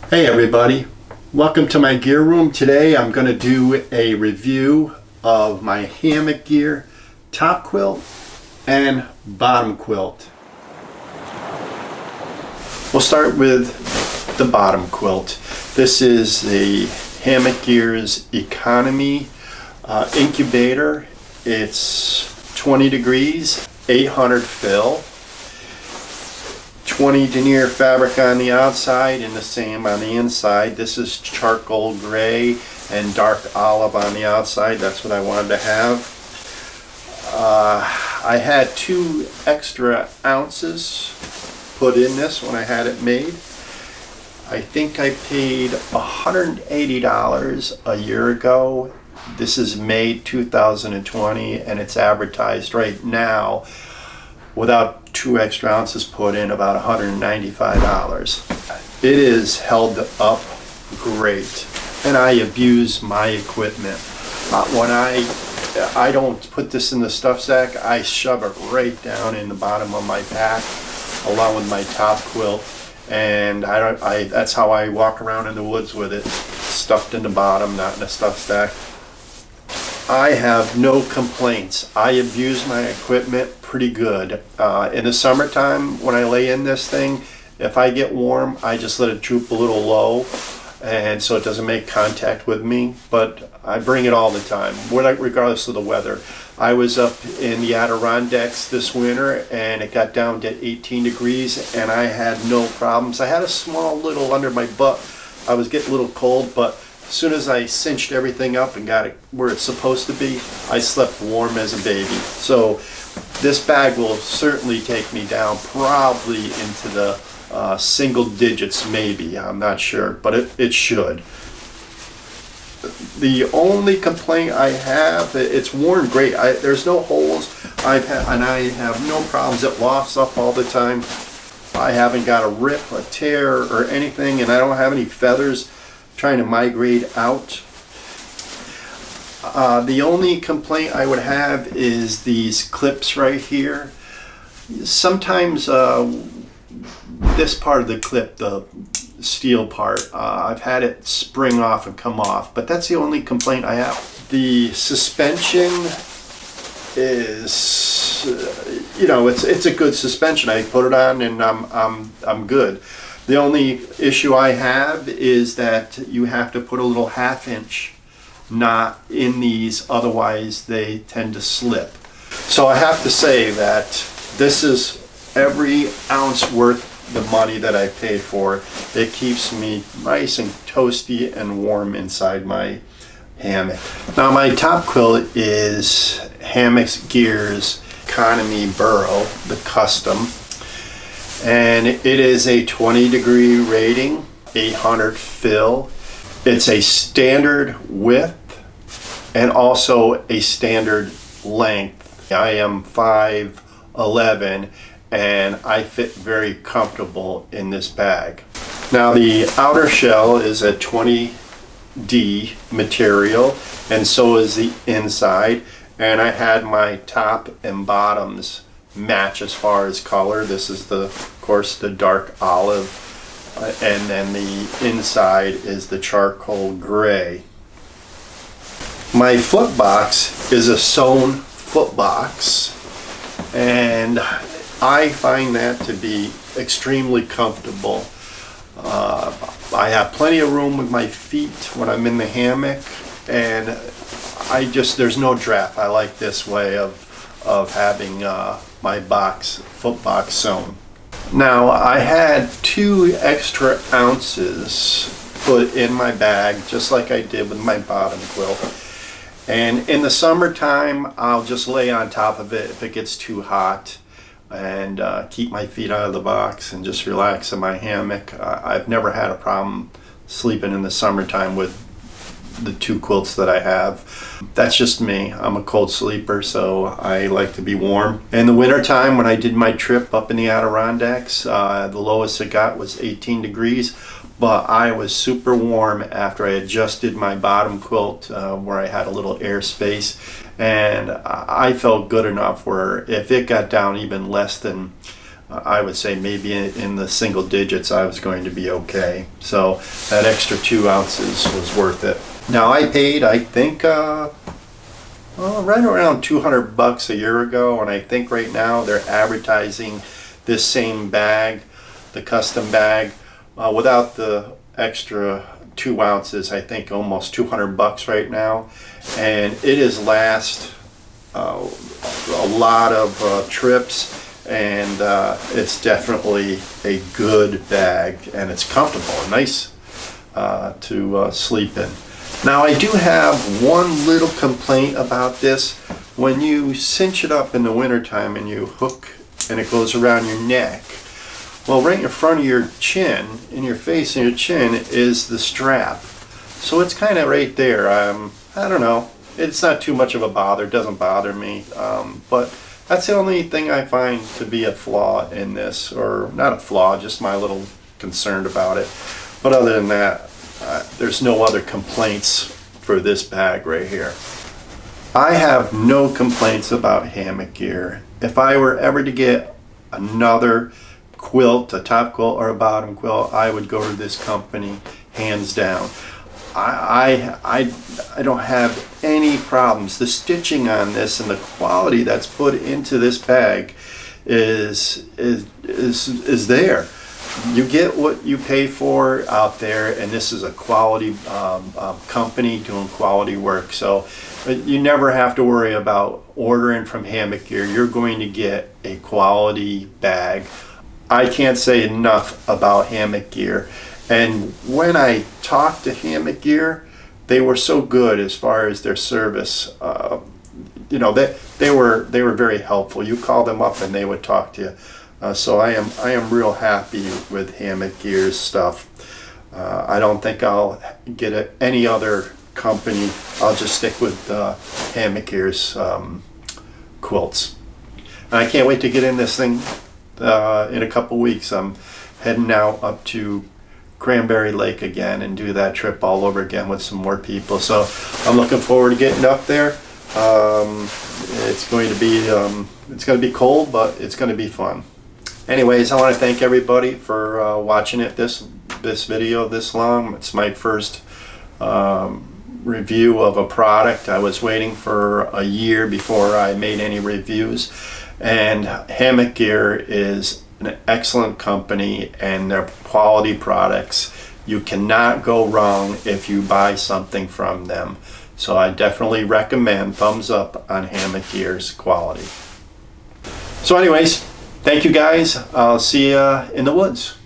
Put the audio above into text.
Hey everybody, welcome to my gear room. Today I'm going to do a review of my hammock gear, top quilt and bottom quilt. We'll start with the bottom quilt. This is the Hammock Gear's Economy incubator. It's 20 degrees, 800 fill. 20 denier fabric on the outside and the same on the inside. This is charcoal gray and dark olive on the outside. That's what I wanted to have. I had 2 extra ounces put in this when I had it made. I think I paid $180 a year ago. This is May 2020 and it's advertised right now without 2 extra ounces put in about $195. It is held up great, and I abuse my equipment. When I don't put this in the stuff sack, I shove it right down in the bottom of my pack along with my top quilt, and that's how I walk around in the woods with it, stuffed in the bottom, not in a stuff sack. I have no complaints. I abuse my equipment pretty good. In the summertime, when I lay in this thing, if I get warm, I just let it droop a little low, and so it doesn't make contact with me, but I bring it all the time, regardless of the weather. I was up in the Adirondacks this winter, and it got down to 18 degrees, and I had no problems. I had a small little under my butt. I was getting a little cold, but as soon as I cinched everything up and got it where it's supposed to be, I slept warm as a baby. So this bag will certainly take me down probably into the single digits maybe. I'm not sure, but it should. The only complaint I have, it's worn great. There's no holes. I have no problems. It lofts up all the time. I haven't got a rip, a tear, or anything, and I don't have any feathers trying to migrate out. The only complaint I would have is these clips right here. Sometimes this part of the clip, the steel part, I've had it spring off and come off, but that's the only complaint I have. The suspension is, it's a good suspension. I put it on and I'm good. The only issue I have is that you have to put a little 1/2 inch knot in these, otherwise they tend to slip. So I have to say that this is every ounce worth the money that I paid for. It keeps me nice and toasty and warm inside my hammock. Now my top quilt is hammockgear's Economy Burrow, the custom. And it is a 20 degree rating, 800 fill. It's a standard width and also a standard length. I am 5'11" and I fit very comfortable in this bag. Now the outer shell is a 20D material, and so is the inside, and I had my top and bottoms match as far as color. This is of course the dark olive, and then the inside is the charcoal gray. My foot box is a sewn foot box, and I find that to be extremely comfortable. I have plenty of room with my feet when I'm in the hammock, and there's no draft. I like this way of having my foot box sewn. Now I had 2 extra ounces put in my bag, just like I did with my bottom quilt. And in the summertime, I'll just lay on top of it if it gets too hot, and keep my feet out of the box and just relax in my hammock. I've never had a problem sleeping in the summertime with the 2 quilts that I have. That's just me. I'm a cold sleeper, so I like to be warm. In the wintertime, when I did my trip up in the Adirondacks, the lowest it got was 18 degrees, but I was super warm after I adjusted my bottom quilt where I had a little air space, and I felt good enough where if it got down even less than I would say maybe in the single digits I was going to be okay. So that extra 2 ounces was worth it. Now I paid, I think, right around $200 a year ago, and I think right now they're advertising this same bag, the custom bag, without the extra 2 ounces, I think almost $200 right now, and it is last a lot of trips, and it's definitely a good bag, and it's comfortable and nice to sleep in. Now I do have one little complaint about this. When you cinch it up in the wintertime and you hook and it goes around your neck, well, right in front of your chin, in your face and your chin, is the strap. So it's kind of right there. I don't know. It's not too much of a bother. It doesn't bother me. But that's the only thing I find to be a flaw in this. Or not a flaw, just my little concern about it. But other than that, there's no other complaints for this bag right here. I have no complaints about hammock gear. If I were ever to get another quilt, a top quilt or a bottom quilt, I would go to this company hands down. I don't have any problems. The stitching on this and the quality that's put into this bag is there. You get what you pay for out there, and this is a quality company doing quality work. So you never have to worry about ordering from Hammock Gear. You're going to get a quality bag. I can't say enough about Hammock Gear. And when I talked to Hammock Gear, they were so good as far as their service. You know, they were very helpful. You call them up and they would talk to you. So I am real happy with Hammock Gear's stuff. I don't think I'll get any other company. I'll just stick with Hammock Gear's quilts. And I can't wait to get in this thing in a couple weeks. I'm heading now up to Cranberry Lake again and do that trip all over again with some more people. So I'm looking forward to getting up there. It's going to be cold, but it's going to be fun. Anyways, I want to thank everybody for watching this video this long. It's my first review of a product. I was waiting for a year before I made any reviews, and Hammock Gear is an excellent company, and their quality products, you cannot go wrong if you buy something from them. So I definitely recommend, thumbs up on Hammock Gear's quality. So anyways, thank you guys. I'll see you in the woods.